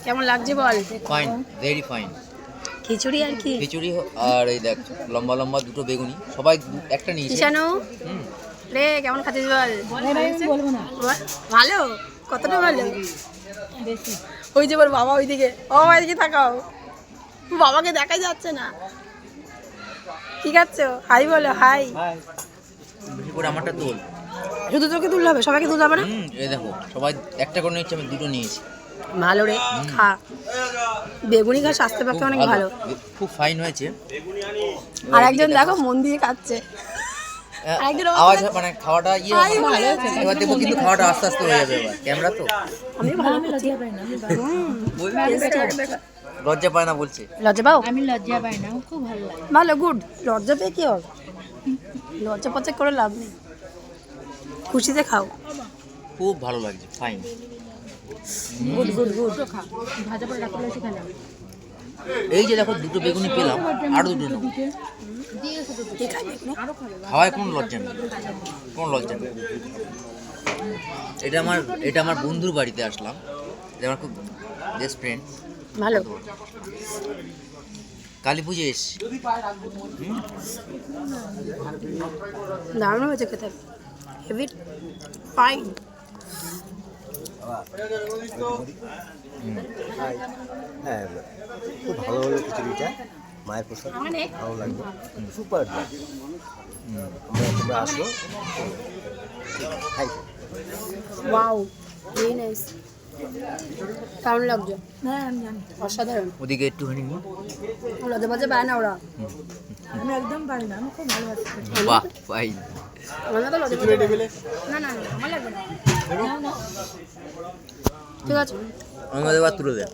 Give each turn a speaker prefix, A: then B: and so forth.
A: কেমন লাগছে বল?
B: Fine, very fine.
A: খিচুড়ি আর কি?
B: খিচুড়ি আর এই দেখ লম্বা লম্বা দুটো বেগুনি, সবাই একটা নিয়েছে।
A: কিষানু
B: হুম,
A: রে কেমন খাচ্ছিস বল? ভালো, কতটা ভালো? ওই যে ওর বাবা ওইদিকে, ও ওইদিকে তাকাও, বাবাকে দেখাই যাচ্ছে না। কি খাচ্ছ? হাই বলো, হাই।
B: বেশি করে আমারটা তোল।
A: শুধু তোকে তুলতে হবে, সবাইকে তুলতে হবে না?
B: এই দেখো সবাই একটা করে নিচ্ছে, আমি দুটো নিয়েছি।
A: ভালো রে, খা। বেগুনি খা, স্বাস্থ্যের পক্ষে অনেক ভালো।
B: খুব ফাইন হয়েছে।
A: আর একজন দেখো মন দিয়ে খাচ্ছে। আরেকজন
B: আওয়াজ মানে খাওয়াটা ভালো হয়েছে। এবার দেখো কিন্তু খাওয়াটা আস্তে আস্তে হয়ে যাবে, এবার ক্যামেরা তো
A: আমি ভালো খাচ্ছি।
B: লজ্জা পায় না বলছে।
A: লজ্জা পাও?
C: আমি লজ্জা পাই না, খুব ভালো লাগে।
A: ভালো, গুড। লজ্জা পেয়ে কি হবে? লজ্জা পচা করে লাভ নেই, খুশিতে খাও।
B: খুব ভালো লাগছে, ফাইন।
A: Good good good.
C: ভাজা পড়া রাখলে সেখানে
B: এই যে দেখো দুটো বেগুনি পেলাম, আর দুটো নেবো।
A: কি খাবে?
B: খাওয়ায় কোনো লজ্জা নেই, কোনো লজ্জা নেই। এটা আমার বন্ধুর বাড়িতে আসলাম, এটা আমার খুব বেস্ট ফ্রেন্ড।
A: ভালো।
B: কালী পুজো এসছি।
A: দারুণ হয়েছে খেতে, হেভি ফাইন।
D: হ্যাঁ, খুব ভালো হলো খিচুড়িটা, মায়ের প্রসাদ, ভালো লাগলো, সুপার লাগলো। তোমরা আসলো, thank you.
A: Wow, very nice. কেমন লাগছে?
C: হ্যাঁ আমি জানি,
B: অসাধারণ। ওদিকে একটুখানি নিয়ে
A: লজ্জা পচা পায় না ওরা।
C: আমি একদম পারি না, আমি খুব ভালোবাসি।
B: বাহ, ফাইন।
A: আমার না তো লজ্জা পচা পায় না। না না না, আমার লাগবে না। ঠিক আছে,
B: আমাদের এবার তুলে দেয়।